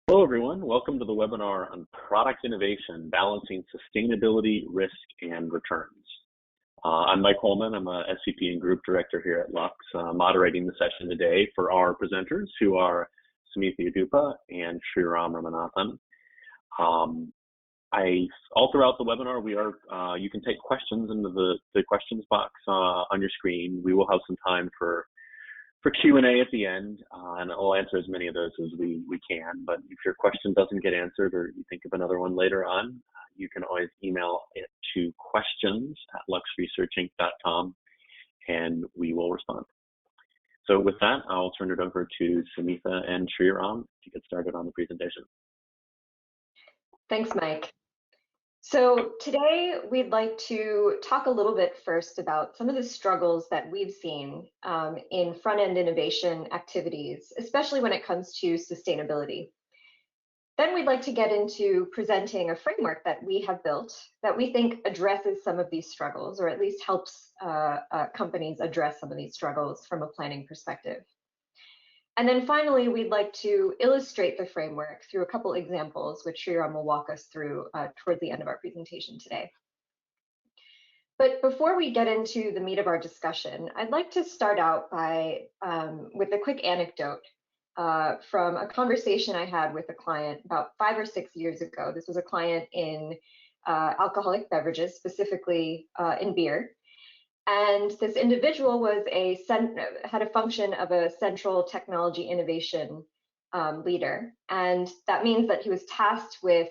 Hello, everyone. Welcome to the webinar on product innovation, balancing sustainability, risk, and returns. I'm Mike Holman. I'm a SVP and Group Director here at Lux, moderating the session today for our presenters, who are Sumitha Yaduppa and Sriram Ramanathan. All throughout the webinar, you can take questions into the questions box on your screen. We will have some time for Q&A at the end, and I'll answer as many of those as we can. But if your question doesn't get answered or you think of another one later on, you can always email it to questions@luxresearchinc.com, and we will respond. So with that, I'll turn it over to Sumitha and Sriram to get started on the presentation. Thanks, Mike. So today we'd like to talk a little bit first about some of the struggles that we've seen in front-end innovation activities, especially when it comes to sustainability. Then we'd like to get into presenting a framework that we have built that we think addresses some of these struggles, or at least helps companies address some of these struggles from a planning perspective. And then finally, we'd like to illustrate the framework through a couple examples, which Sriram will walk us through towards the end of our presentation today. But before we get into the meat of our discussion, I'd like to start out with a quick anecdote from a conversation I had with a client about 5 or 6 years ago. This was a client in alcoholic beverages, specifically in beer. And this individual had a function of a central technology innovation leader. And that means that he was tasked with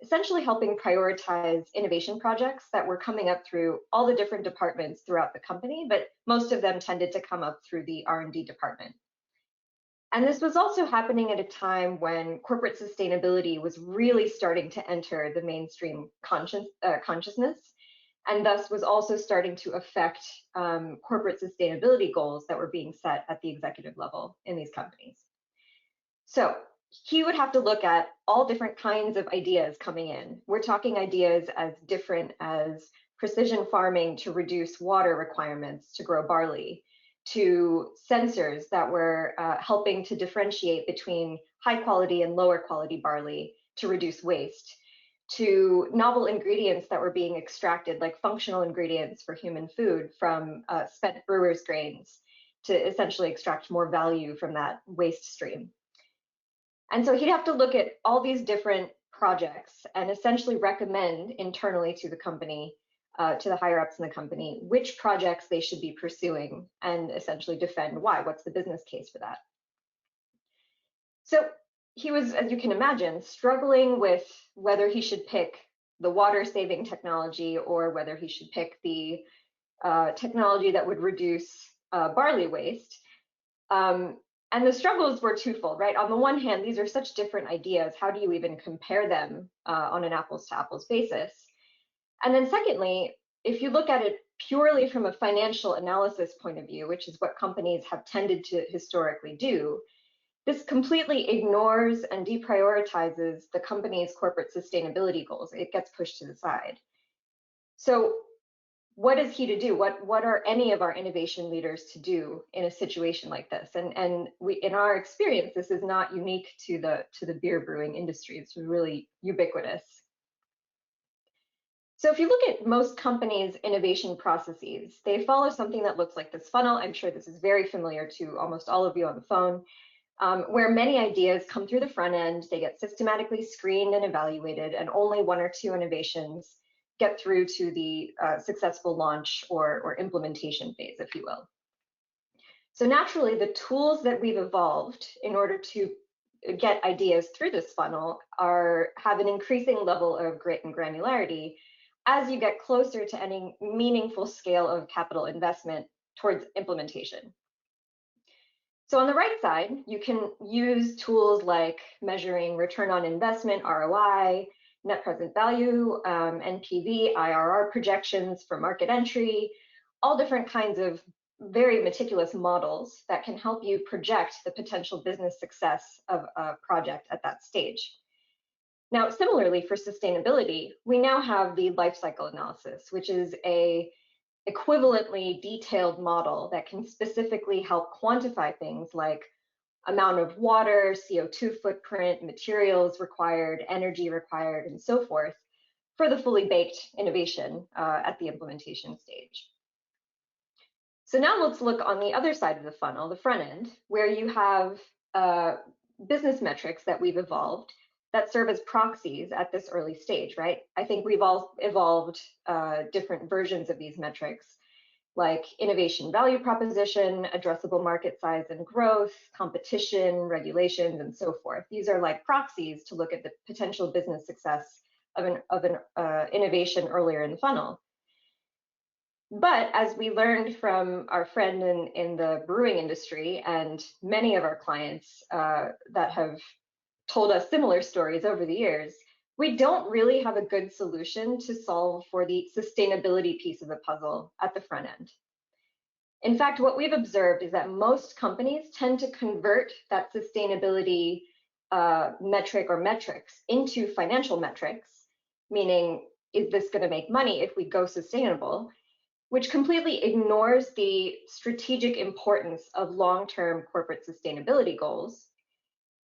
essentially helping prioritize innovation projects that were coming up through all the different departments throughout the company, but most of them tended to come up through the R&D department. And this was also happening at a time when corporate sustainability was really starting to enter the mainstream consciousness, and thus was also starting to affect corporate sustainability goals that were being set at the executive level in these companies. So he would have to look at all different kinds of ideas coming in. We're talking ideas as different as precision farming to reduce water requirements to grow barley, to sensors that were helping to differentiate between high quality and lower quality barley to reduce waste, to novel ingredients that were being extracted, like functional ingredients for human food from spent brewer's grains, to essentially extract more value from that waste stream. And so he'd have to look at all these different projects and essentially recommend internally to the company, to the higher ups in the company, which projects they should be pursuing and essentially defend why. What's the business case for that? So he was, as you can imagine, struggling with whether he should pick the water-saving technology or whether he should pick the technology that would reduce barley waste. And the struggles were twofold, right? On the one hand, these are such different ideas. How do you even compare them on an apples-to-apples basis? And then secondly, if you look at it purely from a financial analysis point of view, which is what companies have tended to historically do, this completely ignores and deprioritizes the company's corporate sustainability goals. It gets pushed to the side. So what is he to do? What are any of our innovation leaders to do in a situation like this? And we, in our experience, this is not unique to the beer brewing industry. It's really ubiquitous. So if you look at most companies' innovation processes, they follow something that looks like this funnel. I'm sure this is very familiar to almost all of you on the phone. Where many ideas come through the front end, they get systematically screened and evaluated, and only 1 or 2 innovations get through to the successful launch or implementation phase, if you will. So naturally, the tools that we've evolved in order to get ideas through this funnel have an increasing level of grit and granularity as you get closer to any meaningful scale of capital investment towards implementation. So on the right side, you can use tools like measuring return on investment, ROI, net present value, NPV, IRR projections for market entry, all different kinds of very meticulous models that can help you project the potential business success of a project at that stage. Now, similarly for sustainability, we now have the life cycle analysis, which is a equivalently detailed model that can specifically help quantify things like amount of water, CO2 footprint, materials required, energy required, and so forth for the fully baked innovation at the implementation stage. So now let's look on the other side of the funnel, the front end, where you have business metrics that we've evolved that serve as proxies at this early stage, right? I think we've all evolved different versions of these metrics, like innovation value proposition, addressable market size and growth, competition, regulations, and so forth. These are like proxies to look at the potential business success of an innovation earlier in the funnel. But as we learned from our friend in the brewing industry and many of our clients that have told us similar stories over the years, we don't really have a good solution to solve for the sustainability piece of the puzzle at the front end. In fact, what we've observed is that most companies tend to convert that sustainability metric or metrics into financial metrics, meaning, is this going to make money if we go sustainable? Which completely ignores the strategic importance of long-term corporate sustainability goals.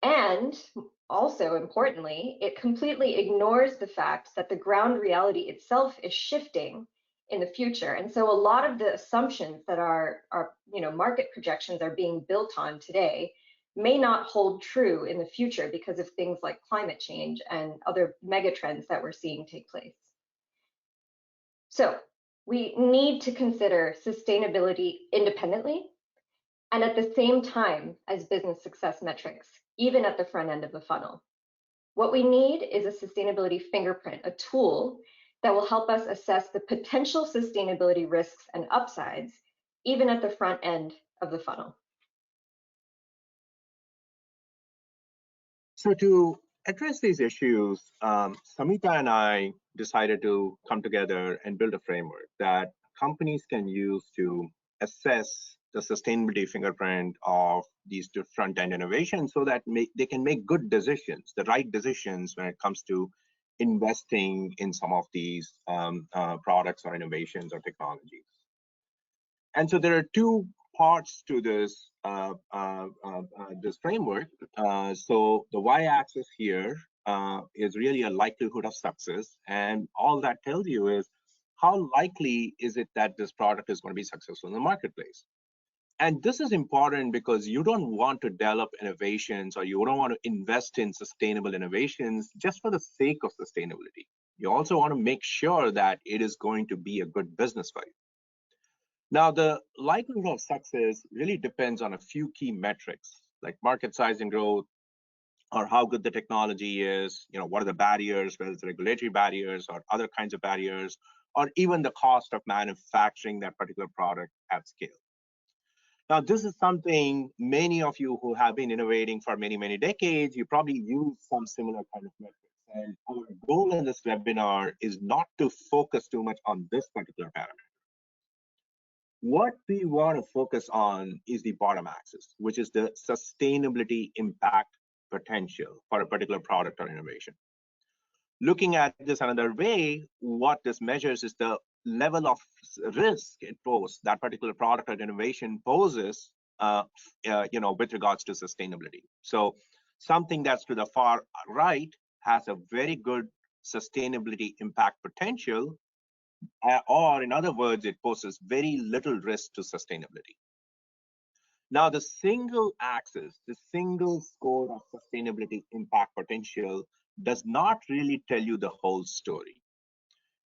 And also importantly, it completely ignores the fact that the ground reality itself is shifting in the future. And so a lot of the assumptions that our market projections are being built on today may not hold true in the future because of things like climate change and other megatrends that we're seeing take place. So we need to consider sustainability independently and at the same time as business success metrics, even at the front end of the funnel. What we need is a sustainability fingerprint, a tool that will help us assess the potential sustainability risks and upsides, even at the front end of the funnel. So to address these issues, Samita and I decided to come together and build a framework that companies can use to assess the sustainability fingerprint of these front-end innovations so that they can make good decisions, the right decisions when it comes to investing in some of these products or innovations or technologies. And so there are two parts to this this framework. So the y-axis here is really a likelihood of success, and all that tells you is how likely is it that this product is going to be successful in the marketplace. And this is important because you don't want to develop innovations or you don't want to invest in sustainable innovations just for the sake of sustainability. You also want to make sure that it is going to be a good business for you. Now, the likelihood of success really depends on a few key metrics like market size and growth, or how good the technology is, what are the barriers, whether it's regulatory barriers or other kinds of barriers, or even the cost of manufacturing that particular product at scale. Now, this is something many of you who have been innovating for many, many decades, you probably use some similar kind of metrics. And our goal in this webinar is not to focus too much on this particular parameter. What we want to focus on is the bottom axis, which is the sustainability impact potential for a particular product or innovation. Looking at this another way, what this measures is the level of risk it poses, that particular product or innovation poses, with regards to sustainability. So something that's to the far right has a very good sustainability impact potential, or in other words, it poses very little risk to sustainability. Now, the single axis, the single score of sustainability impact potential does not really tell you the whole story.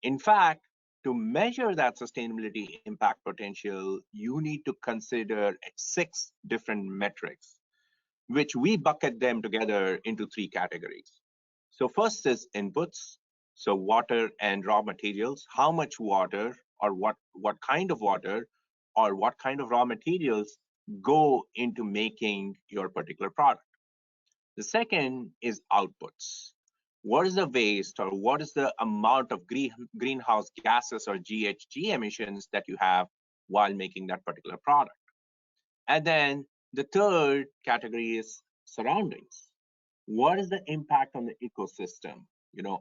In fact, to measure that sustainability impact potential, you need to consider 6 different metrics, which we bucket them together into 3 categories. So first is inputs, so water and raw materials, how much water or what kind of water or what kind of raw materials go into making your particular product. The second is outputs. What is the waste or what is the amount of greenhouse gases or GHG emissions that you have while making that particular product? And then the third category is surroundings. What is the impact on the ecosystem?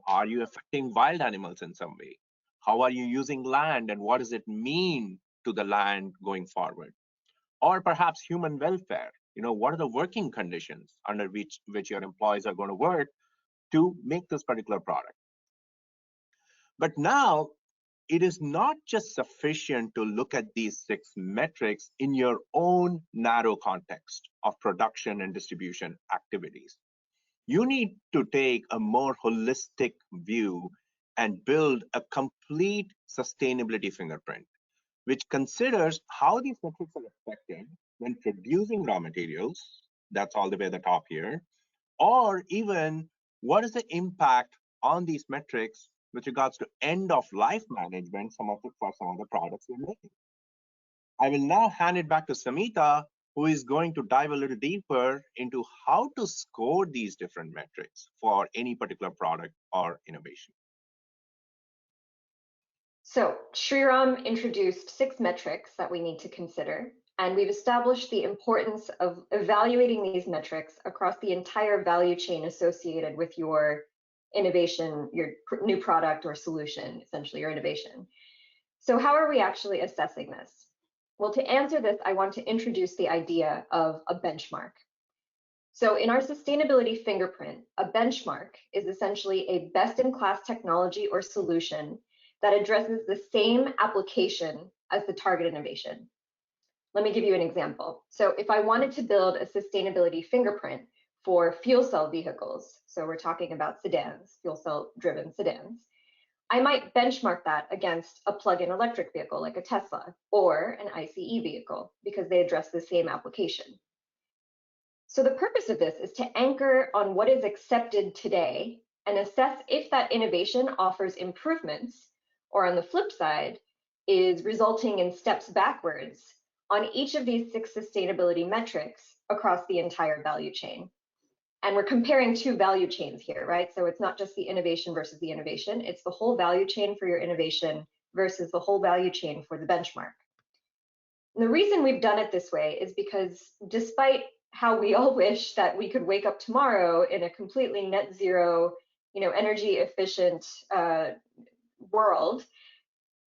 Are you affecting wild animals in some way? How are you using land and what does it mean to the land going forward? Or perhaps human welfare. what are the working conditions under which your employees are going to work to make this particular product. But now, it is not just sufficient to look at these 6 metrics in your own narrow context of production and distribution activities. You need to take a more holistic view and build a complete sustainability fingerprint, which considers how these metrics are affected when producing raw materials, that's all the way at the top here, or even what is the impact on these metrics with regards to end of life management for some of the products we're making. I will now hand it back to Samita, who is going to dive a little deeper into how to score these different metrics for any particular product or innovation. So Sriram introduced 6 metrics that we need to consider, and we've established the importance of evaluating these metrics across the entire value chain associated with your innovation, your new product or solution, essentially your innovation. So how are we actually assessing this? Well, to answer this, I want to introduce the idea of a benchmark. So in our sustainability fingerprint, a benchmark is essentially a best-in-class technology or solution that addresses the same application as the target innovation. Let me give you an example. So if I wanted to build a sustainability fingerprint for fuel cell vehicles, so we're talking about sedans, fuel cell driven sedans, I might benchmark that against a plug-in electric vehicle like a Tesla or an ICE vehicle because they address the same application. So the purpose of this is to anchor on what is accepted today and assess if that innovation offers improvements, or on the flip side, is resulting in steps backwards on each of these 6 sustainability metrics across the entire value chain. And we're comparing 2 value chains here, right? So it's not just the innovation versus the innovation, it's the whole value chain for your innovation versus the whole value chain for the benchmark. And the reason we've done it this way is because despite how we all wish that we could wake up tomorrow in a completely net zero, energy efficient world,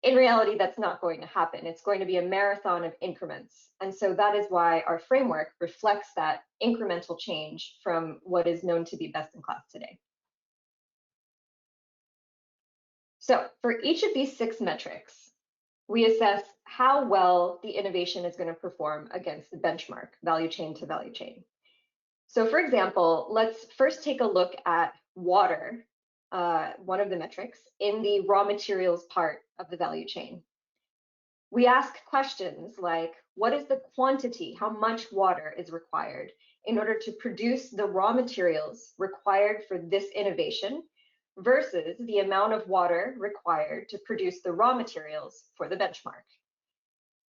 in reality, that's not going to happen. It's going to be a marathon of increments. And so that is why our framework reflects that incremental change from what is known to be best in class today. So for each of these 6 metrics, we assess how well the innovation is going to perform against the benchmark, value chain to value chain. So for example, let's first take a look at water, one of the metrics, in the raw materials part of the value chain. We ask questions like, what is the quantity, how much water is required in order to produce the raw materials required for this innovation versus the amount of water required to produce the raw materials for the benchmark.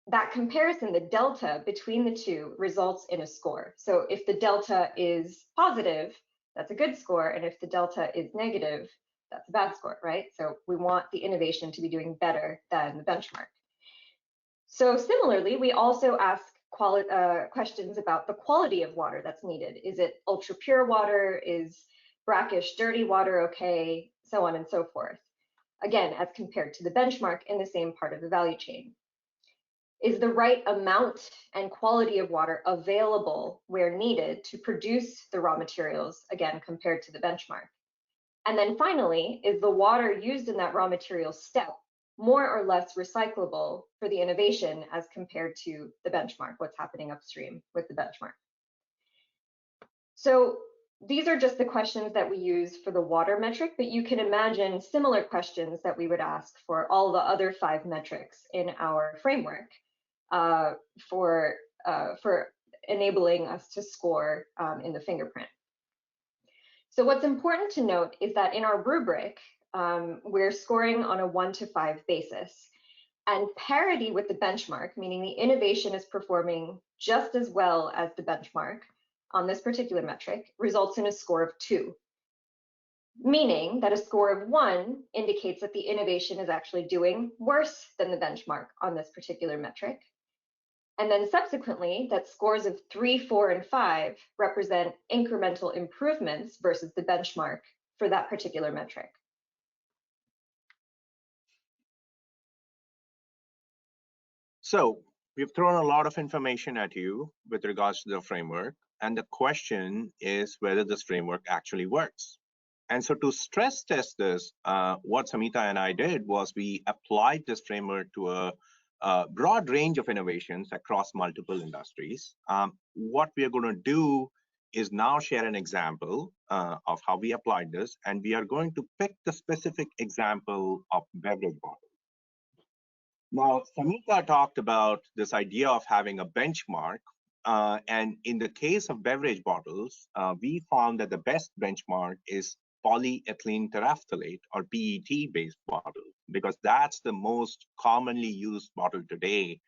That comparison, the delta between the two, results in a score. So if the delta is positive, that's a good score, and if the delta is negative, that's a bad score, right? So we want the innovation to be doing better than the benchmark. So similarly, we also ask questions about the quality of water that's needed. Is it ultra pure water? Is brackish, dirty water okay? So on and so forth. Again, as compared to the benchmark in the same part of the value chain. Is the right amount and quality of water available where needed to produce the raw materials, again, compared to the benchmark? And then finally, is the water used in that raw material step more or less recyclable for the innovation as compared to the benchmark, what's happening upstream with the benchmark? So these are just the questions that we use for the water metric, but you can imagine similar questions that we would ask for all the other 5 metrics in our framework for enabling us to score in the fingerprint. So what's important to note is that in our rubric, we're scoring on a 1 to 5 basis. And parity with the benchmark, meaning the innovation is performing just as well as the benchmark on this particular metric, results in a score of 2. Meaning that a score of 1 indicates that the innovation is actually doing worse than the benchmark on this particular metric. And then subsequently, that scores of 3, 4, and 5 represent incremental improvements versus the benchmark for that particular metric. So we've thrown a lot of information at you with regards to the framework, and the question is whether this framework actually works. And so to stress test this, what Samita and I did was we applied this framework to a broad range of innovations across multiple industries. What we are going to do is now share an example of how we applied this, and we are going to pick the specific example of beverage bottles. Now, Samita talked about this idea of having a benchmark. And in the case of beverage bottles, we found that the best benchmark is polyethylene terephthalate or PET-based bottle, because that's the most commonly used bottle today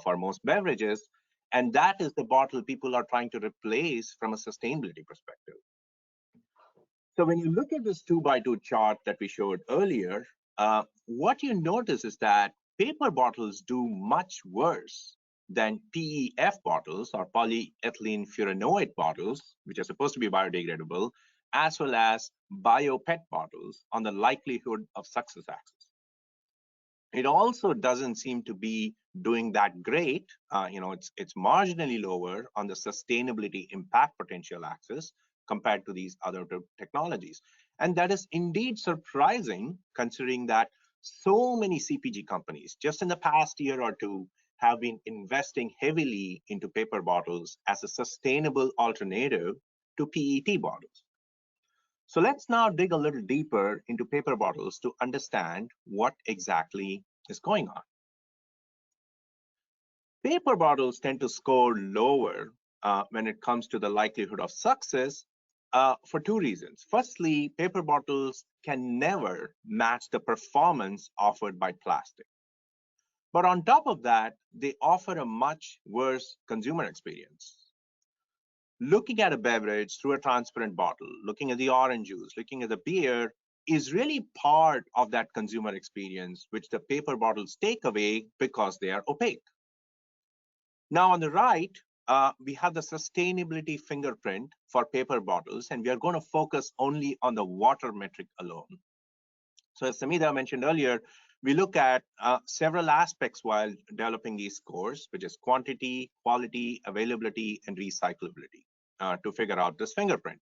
for most beverages. And that is the bottle people are trying to replace from a sustainability perspective. So when you look at this 2x2 chart that we showed earlier, what you notice is that paper bottles do much worse than PEF bottles or polyethylene furanoate bottles, which are supposed to be biodegradable, as well as bio-PET bottles on the likelihood of success axis. It also doesn't seem to be doing that great. It's marginally lower on the sustainability impact potential axis compared to these other technologies. And that is indeed surprising, considering that so many CPG companies just in the past year or two have been investing heavily into paper bottles as a sustainable alternative to PET bottles. So let's now dig a little deeper into paper bottles to understand what exactly is going on. Paper bottles tend to score lower when it comes to the likelihood of success for two reasons. Firstly, paper bottles can never match the performance offered by plastic. But on top of that, they offer a much worse consumer experience. Looking at a beverage through a transparent bottle, looking at the orange juice, looking at the beer is really part of that consumer experience, which the paper bottles take away because they are opaque. Now on the right, we have the sustainability fingerprint for paper bottles, and we are going to focus only on the water metric alone. So as Samita mentioned earlier, we look at several aspects while developing these scores, which is quantity, quality, availability, and recyclability to figure out this fingerprint.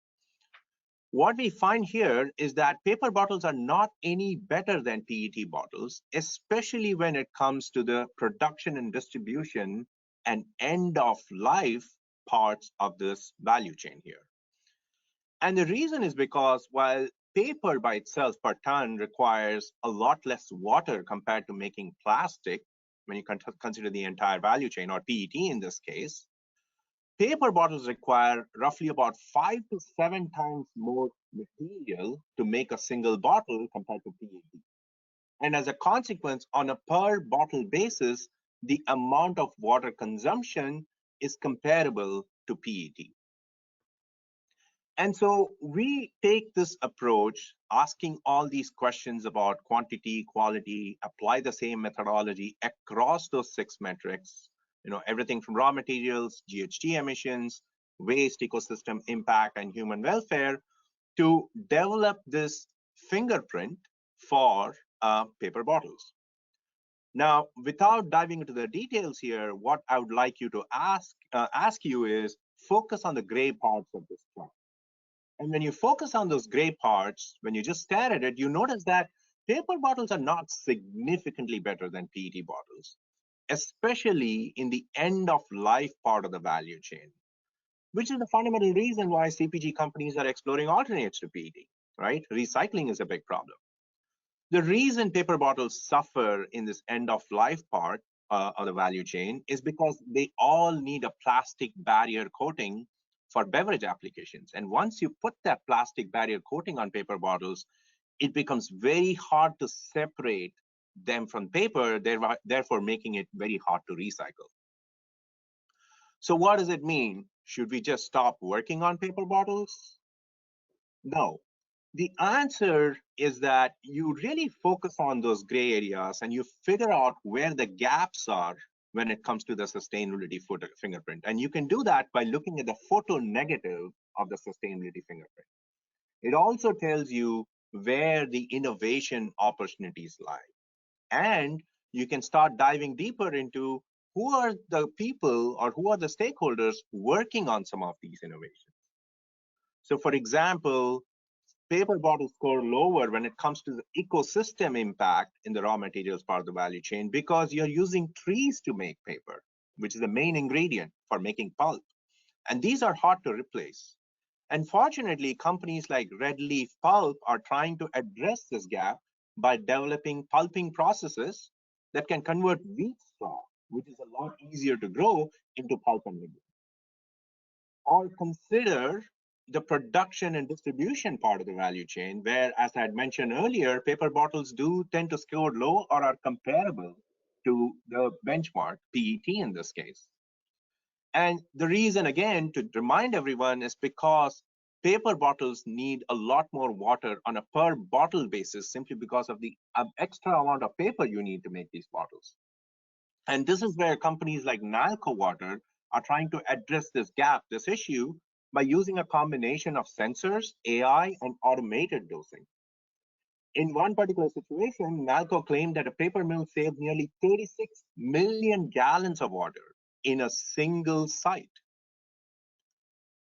What we find here is that paper bottles are not any better than PET bottles, especially when it comes to the production and distribution and end of life parts of this value chain here. And the reason is because while paper by itself per ton requires a lot less water compared to making plastic, when you consider the entire value chain, or PET in this case, paper bottles require roughly about 5 to 7 times more material to make a single bottle compared to PET. And as a consequence, on a per bottle basis, the amount of water consumption is comparable to PET. And so we take this approach, asking all these questions about quantity, quality, apply the same methodology across those 6 metrics, everything from raw materials, GHG emissions, waste, ecosystem impact, and human welfare, to develop this fingerprint for paper bottles. Now, without diving into the details here, what I would like you to ask you is focus on the gray parts of this chart. And when you focus on those gray parts, when you just stare at it, you notice that paper bottles are not significantly better than PET bottles, especially in the end of life part of the value chain, which is the fundamental reason why CPG companies are exploring alternates to PET, right? Recycling is a big problem. The reason paper bottles suffer in this end of life part of the value chain is because they all need a plastic barrier coating for beverage applications. And once you put that plastic barrier coating on paper bottles, it becomes very hard to separate them from paper, therefore making it very hard to recycle. So what does it mean? Should we just stop working on paper bottles? No. The answer is that you really focus on those gray areas and you figure out where the gaps are when it comes to the sustainability fingerprint. And you can do that by looking at the photo negative of the sustainability fingerprint. It also tells you where the innovation opportunities lie. And you can start diving deeper into who are the people or who are the stakeholders working on some of these innovations? So for example, paper bottles score lower when it comes to the ecosystem impact in the raw materials part of the value chain because you're using trees to make paper, which is the main ingredient for making pulp. And these are hard to replace. And fortunately, companies like Red Leaf Pulp are trying to address this gap by developing pulping processes that can convert wheat straw, which is a lot easier to grow, into pulp and lignin. Or consider the production and distribution part of the value chain, where, as I had mentioned earlier, paper bottles do tend to score low or are comparable to the benchmark, PET in this case. And the reason, again, to remind everyone, is because paper bottles need a lot more water on a per bottle basis simply because of the extra amount of paper you need to make these bottles. And this is where companies like Nalco Water are trying to address this gap, this issue, by using a combination of sensors, AI, and automated dosing. In one particular situation, Nalco claimed that a paper mill saved nearly 36 million gallons of water in a single site.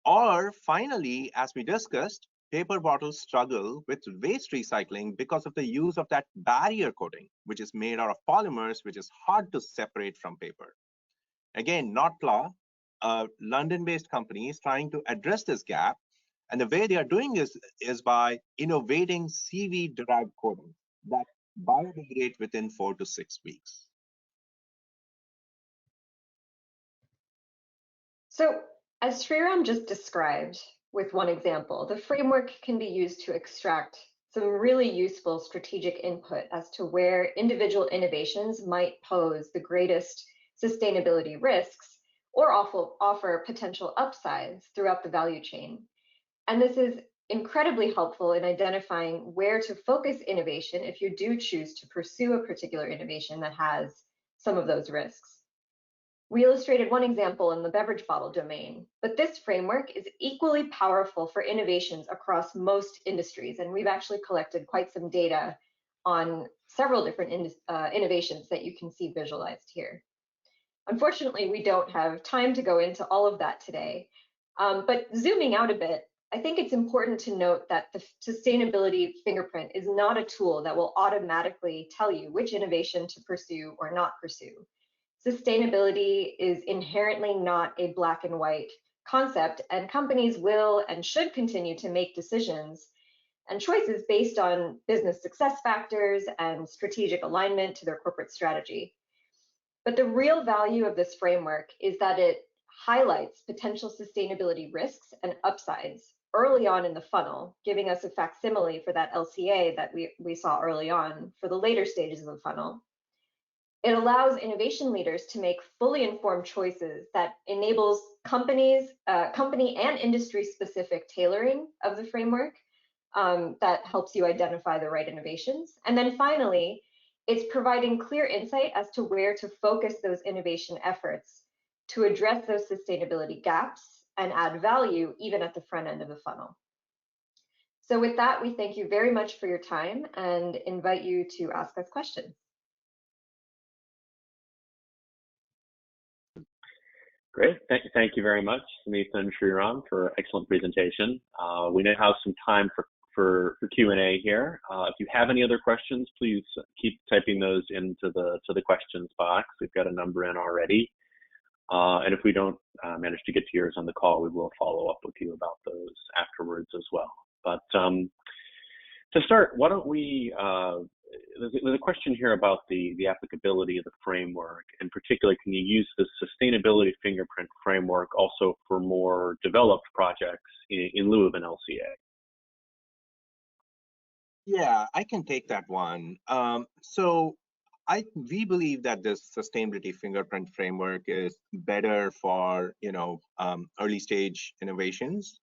Or finally, as we discussed, paper bottles struggle with waste recycling because of the use of that barrier coating, which is made out of polymers, which is hard to separate from paper. Again, Notpla, a London-based company, is trying to address this gap. And the way they are doing this is by innovating seaweed-derived coatings that biodegrade within 4 to 6 weeks. So, as Sriram just described with one example, the framework can be used to extract some really useful strategic input as to where individual innovations might pose the greatest sustainability risks or offer potential upsides throughout the value chain. And this is incredibly helpful in identifying where to focus innovation if you do choose to pursue a particular innovation that has some of those risks. We illustrated one example in the beverage bottle domain, but this framework is equally powerful for innovations across most industries. And we've actually collected quite some data on several different innovations that you can see visualized here. Unfortunately, we don't have time to go into all of that today, but zooming out a bit, I think it's important to note that the sustainability fingerprint is not a tool that will automatically tell you which innovation to pursue or not pursue. Sustainability is inherently not a black and white concept, and companies will and should continue to make decisions and choices based on business success factors and strategic alignment to their corporate strategy. But the real value of this framework is that it highlights potential sustainability risks and upsides early on in the funnel, giving us a facsimile for that LCA that we saw early on for the later stages of the funnel. It allows innovation leaders to make fully informed choices that enables company and industry-specific tailoring of the framework that helps you identify the right innovations. And then finally, it's providing clear insight as to where to focus those innovation efforts to address those sustainability gaps and add value even at the front end of the funnel. So with that, we thank you very much for your time and invite you to ask us questions. Great. Thank you very much, Sunitha and Sriram, for excellent presentation. We now have some time for Q&A here. If you have any other questions, please keep typing those into the questions box. We've got a number in already. And if we don't manage to get to yours on the call, we will follow up with you about those afterwards as well. But to start, why don't we, there's a question here about the applicability of the framework. In particular, can you use the sustainability fingerprint framework also for more developed projects in lieu of an LCA? Yeah, I can take that one. We believe that this sustainability fingerprint framework is better for early stage innovations.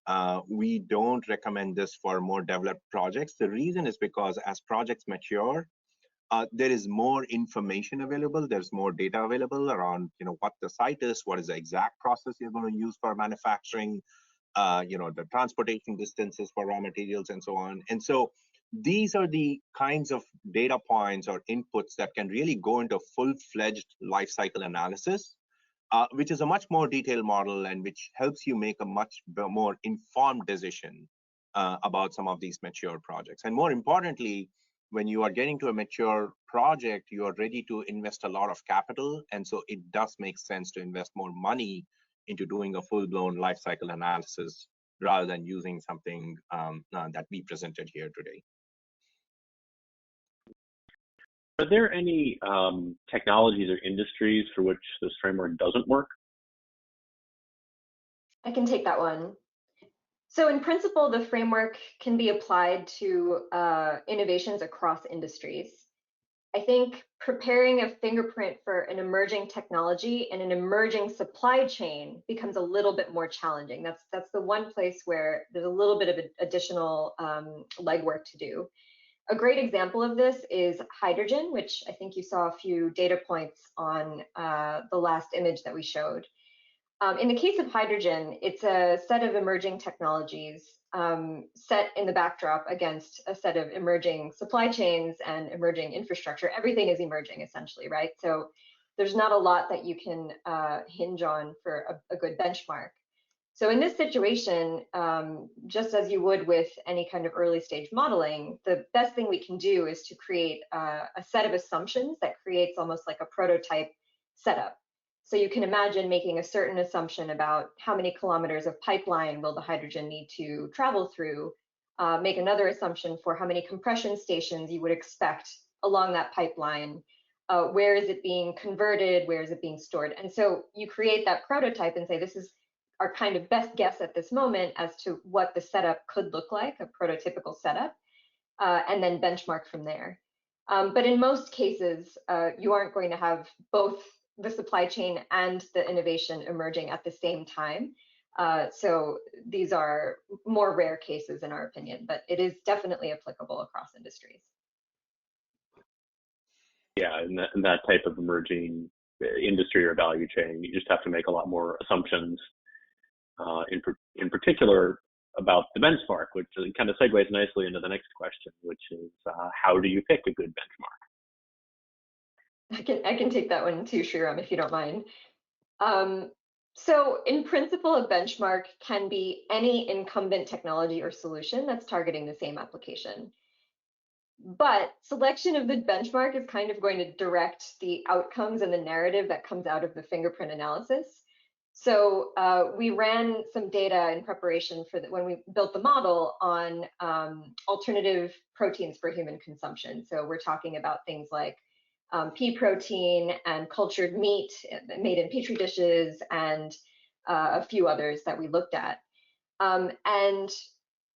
We don't recommend this for more developed projects. The reason is because as projects mature, there is more information available. There's more data available around what the site is, what is the exact process you're going to use for manufacturing, the transportation distances for raw materials, and so on. And so these are the kinds of data points or inputs that can really go into full-fledged life cycle analysis, which is a much more detailed model and which helps you make a much more informed decision about some of these mature projects. And more importantly, when you are getting to a mature project, you are ready to invest a lot of capital. And so it does make sense to invest more money into doing a full-blown life cycle analysis rather than using something that we presented here today. Are there any technologies or industries for which this framework doesn't work? I can take that one. So in principle, the framework can be applied to innovations across industries. I think preparing a fingerprint for an emerging technology and an emerging supply chain becomes a little bit more challenging. That's the one place where there's a little bit of additional legwork to do. A great example of this is hydrogen, which I think you saw a few data points on the last image that we showed. In the case of hydrogen, it's a set of emerging technologies set in the backdrop against a set of emerging supply chains and emerging infrastructure. Everything is emerging, essentially, right? So there's not a lot that you can hinge on for a good benchmark. So in this situation, just as you would with any kind of early stage modeling, the best thing we can do is to create a set of assumptions that creates almost like a prototype setup. So you can imagine making a certain assumption about how many kilometers of pipeline will the hydrogen need to travel through, make another assumption for how many compression stations you would expect along that pipeline, where is it being converted, where is it being stored. And so you create that prototype and say, this is our kind of best guess at this moment as to what the setup could look like, a prototypical setup, and then benchmark from there. But in most cases, you aren't going to have both the supply chain and the innovation emerging at the same time. So these are more rare cases in our opinion, but it is definitely applicable across industries. Yeah, in that type of emerging industry or value chain, you just have to make a lot more assumptions. In particular about the benchmark, which kind of segues nicely into the next question, which is how do you pick a good benchmark? I can take that one too, Sriram, if you don't mind. So in principle, a benchmark can be any incumbent technology or solution that's targeting the same application. But selection of the benchmark is kind of going to direct the outcomes and the narrative that comes out of the fingerprint analysis. So we ran some data in preparation for when we built the model on alternative proteins for human consumption. So we're talking about things like pea protein and cultured meat made in petri dishes and a few others that we looked at. And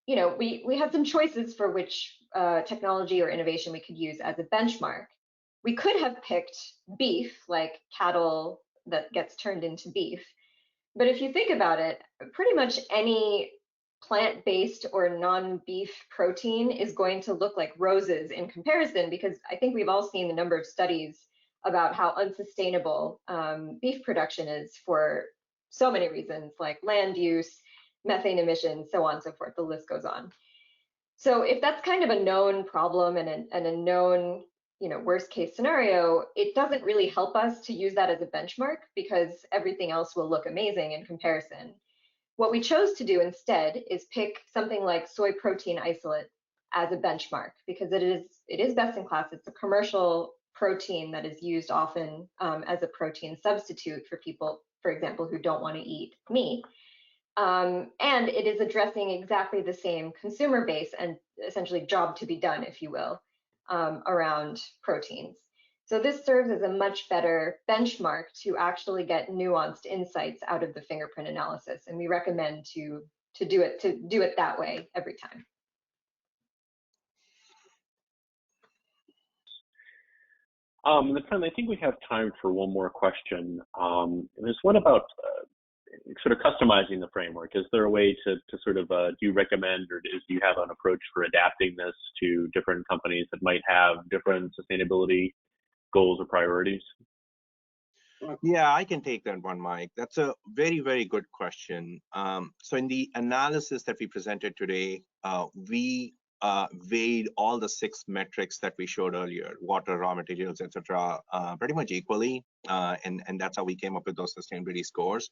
you know, we had some choices for which technology or innovation we could use as a benchmark. We could have picked beef, like cattle that gets turned into beef. But if you think about it, pretty much any plant-based or non-beef protein is going to look like roses in comparison, because I think we've all seen the number of studies about how unsustainable beef production is for so many reasons, like land use, methane emissions, so on and so forth. The list goes on. So if that's kind of a known problem and a known, you know, worst case scenario, it doesn't really help us to use that as a benchmark because everything else will look amazing in comparison. What we chose to do instead is pick something like soy protein isolate as a benchmark because it is best in class. It's a commercial protein that is used often as a protein substitute for people, for example, who don't want to eat meat. And it is addressing exactly the same consumer base and essentially job to be done, if you will, around proteins. So this serves as a much better benchmark to actually get nuanced insights out of the fingerprint analysis. And we recommend to do it that way every time. I think we have time for one more question. There's one about sort of customizing the framework. Is there a way to sort of, do you recommend or do you have an approach for adapting this to different companies that might have different sustainability goals or priorities? Yeah, I can take that one, Mike. That's a very, very good question. So in the analysis that we presented today, we weighed all the 6 metrics that we showed earlier, water, raw materials, etc., pretty much equally. And that's how we came up with those sustainability scores.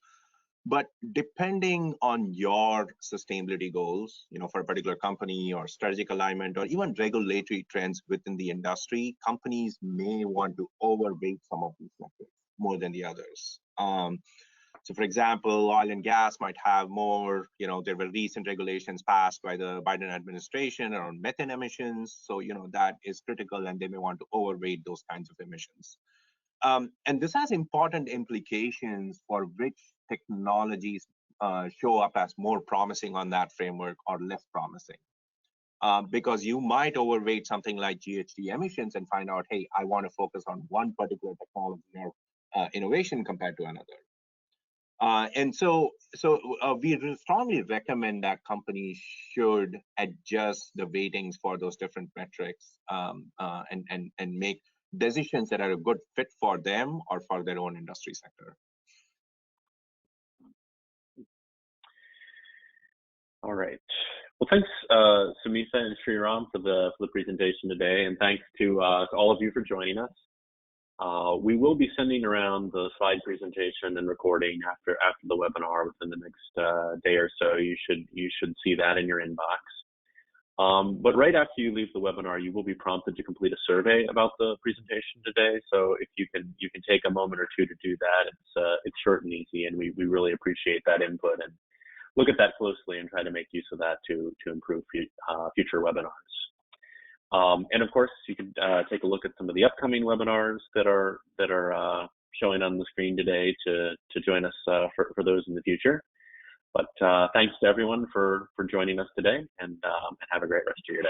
But depending on your sustainability goals, for a particular company or strategic alignment or even regulatory trends within the industry, companies may want to overweight some of these metrics more than the others. So for example, oil and gas might have more, there were recent regulations passed by the Biden administration around methane emissions. So, that is critical and they may want to overweight those kinds of emissions. And this has important implications for which technologies show up as more promising on that framework or less promising. Because you might overweight something like GHG emissions and find out, hey, I want to focus on one particular technology or innovation compared to another. And so we strongly recommend that companies should adjust the weightings for those different metrics and make decisions that are a good fit for them or for their own industry sector. All right. Well, thanks, Sumita and Sriram, for the presentation today, and thanks to all of you for joining us. We will be sending around the slide presentation and recording after the webinar within the next day or so. You should see that in your inbox. But right after you leave the webinar, you will be prompted to complete a survey about the presentation today. So if you can take a moment or two to do that. It's short and easy, and we really appreciate that input and look at that closely and try to make use of that to improve future webinars. And of course, you can take a look at some of the upcoming webinars that are showing on the screen today to join us for those in the future. But thanks to everyone for joining us today, and have a great rest of your day.